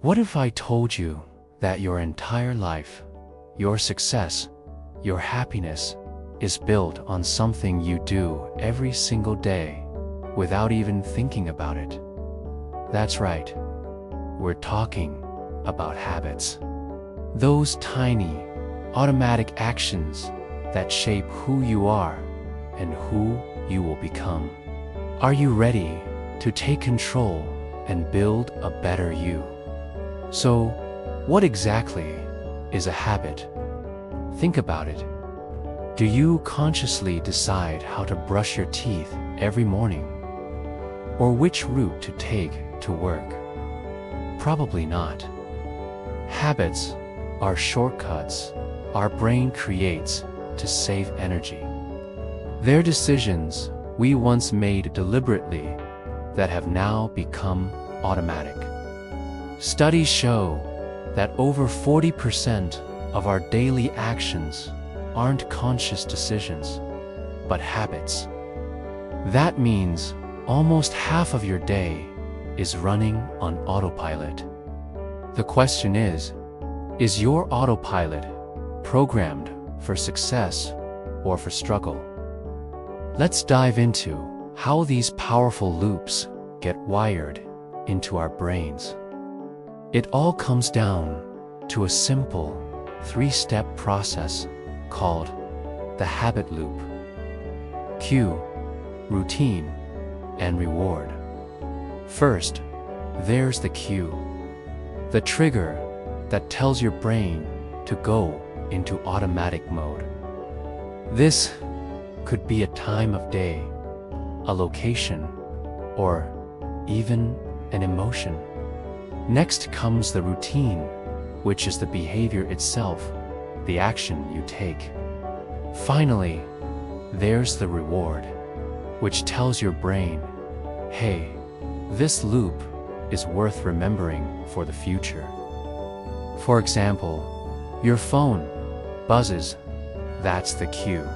What if I told you that your entire life, your success, your happiness is built on something you do every single day without even thinking about it? That's right. We're talking about habits. Those tiny, automatic actions that shape who you are and who you will become. Are you ready to take control and build a better you? So, what exactly is a habit? Think about it. Do you consciously decide how to brush your teeth every morning? Or which route to take to work? Probably not. Habits are shortcuts our brain creates to save energy. They're decisions we once made deliberately that have now become automatic. Studies show that over 40% of our daily actions aren't conscious decisions, but habits. That means almost half of your day is running on autopilot. The question is your autopilot programmed for success or for struggle? Let's dive into how these powerful loops get wired into our brains. It all comes down to a simple 3-step process called the habit loop. Cue, routine, and reward. First, there's the cue, the trigger that tells your brain to go into automatic mode. This could be a time of day, a location, or even an emotion. Next comes the routine, which is the behavior itself, the action you take. Finally, there's the reward, which tells your brain, hey, this loop is worth remembering for the future. For example, your phone buzzes, that's the cue.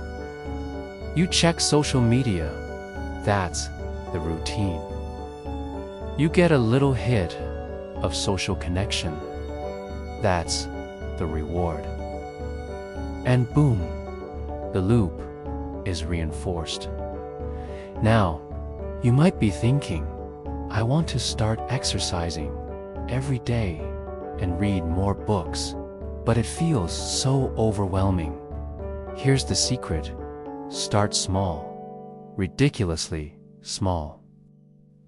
You check social media, that's the routine. You get a little hit of social connection, that's the reward. And boom, the loop is reinforced. Now, you might be thinking, I want to start exercising every day and read more books, but it feels so overwhelming. Here's the secret. Start small, ridiculously small.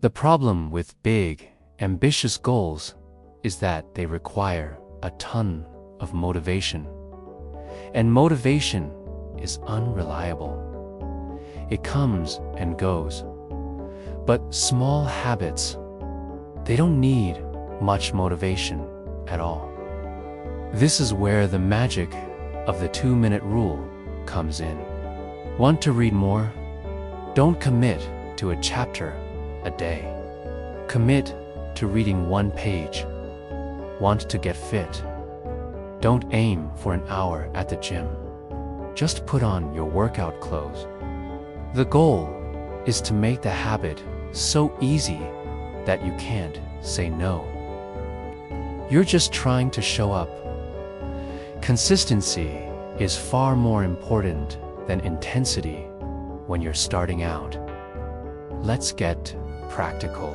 The problem with big, ambitious goals is that they require a ton of motivation. And motivation is unreliable. It comes and goes. But small habits, they don't need much motivation at all. This is where the magic of the 2-minute rule comes in. Want to read more? Don't commit to a chapter a day. Commit to reading 1 page. Want to get fit? Don't aim for an hour at the gym. Just put on your workout clothes. The goal is to make the habit so easy that you can't say no. You're just trying to show up. Consistency is far more important than intensity when you're starting out. Let's get practical.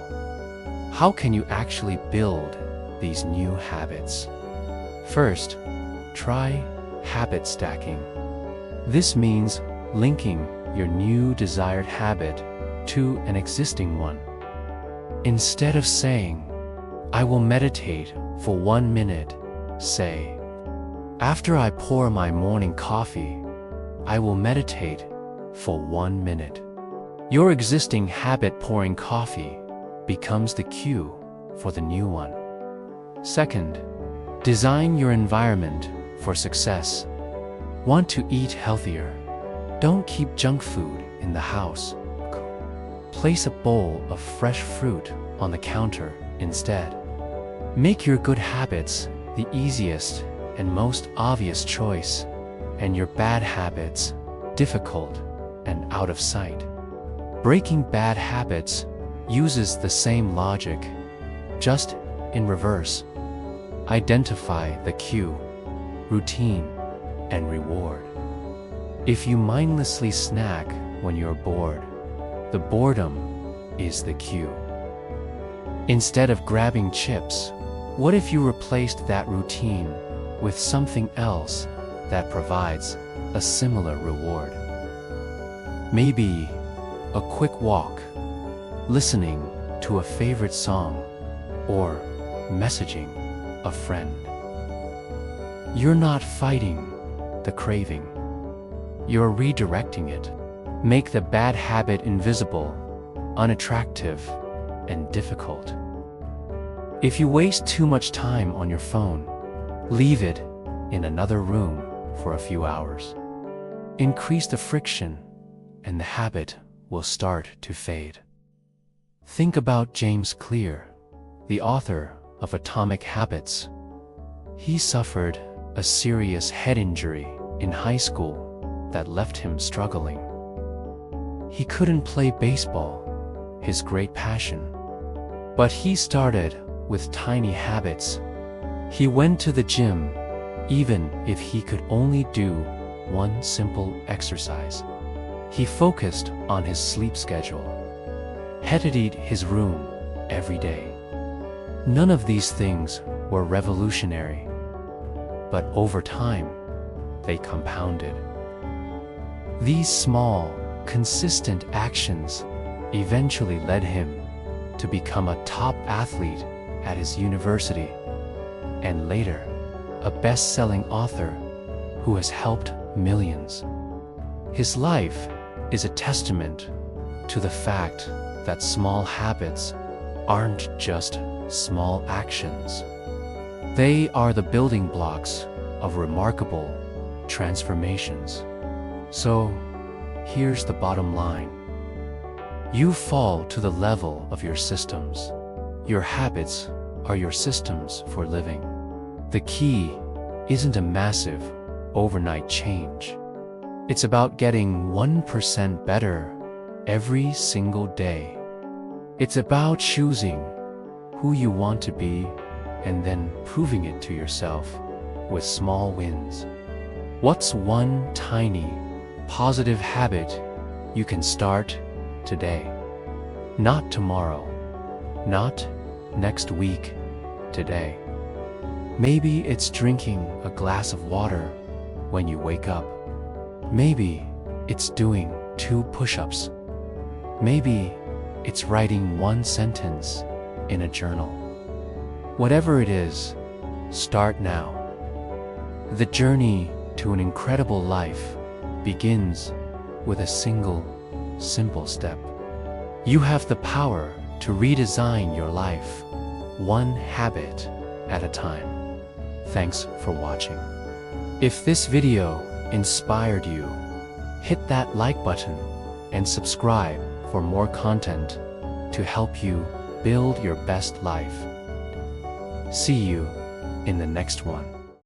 How can you actually build these new habits? First, try habit stacking. This means linking your new desired habit to an existing one. Instead of saying, I will meditate for 1 minute, say, after I pour my morning coffee, I will meditate for 1 minute. Your existing habit, pouring coffee, becomes the cue for the new one. Second, design your environment for success. Want to eat healthier? Don't keep junk food in the house. Place a bowl of fresh fruit on the counter instead. Make your good habits the easiest and most obvious choice, and your bad habits difficult and out of sight. Breaking bad habits uses the same logic, just in reverse. identify the cue, routine, and reward. If you mindlessly snack when you're bored, the boredom is the cue. Instead of grabbing chips, what if you replaced that routine with something else that provides a similar reward? Maybe a quick walk, listening to a favorite song, or messaging a friend. You're not fighting the craving. You're redirecting it. Make the bad habit invisible, unattractive, and difficult. If you waste too much time on your phone, leave it in another room for a few hours. Increase the friction, and the habit will start to fade. Think about James Clear, the author of Atomic Habits. He suffered a serious head injury in high school that left him struggling. He couldn't play baseball, his great passion. But he started with tiny habits. He went to the gym, even if he could only do one simple exercise. He focused on his sleep schedule, edited his room every day. None of these things were revolutionary, but over time, they compounded. These small, consistent actions eventually led him to become a top athlete at his university, and later, a best-selling author who has helped millions. His life is a testament to the fact that small habits aren't just small actions. They are the building blocks of remarkable transformations. So, here's the bottom line. You fall to the level of your systems. Your habits are your systems for living. The key isn't a massive, overnight change. It's about getting 1% better every single day. It's about choosing who you want to be and then proving it to yourself with small wins. What's one tiny, positive habit you can start today? Not tomorrow, not next week, today. Maybe it's drinking a glass of water when you wake up. Maybe it's doing 2 push-ups. Maybe it's writing 1 sentence in a journal. Whatever it is, start now. The journey to an incredible life begins with a single, simple step. You have the power to redesign your life, one habit at a time. Thanks for watching. If this video inspired you, hit that like button and subscribe for more content to help you build your best life. See you in the next one.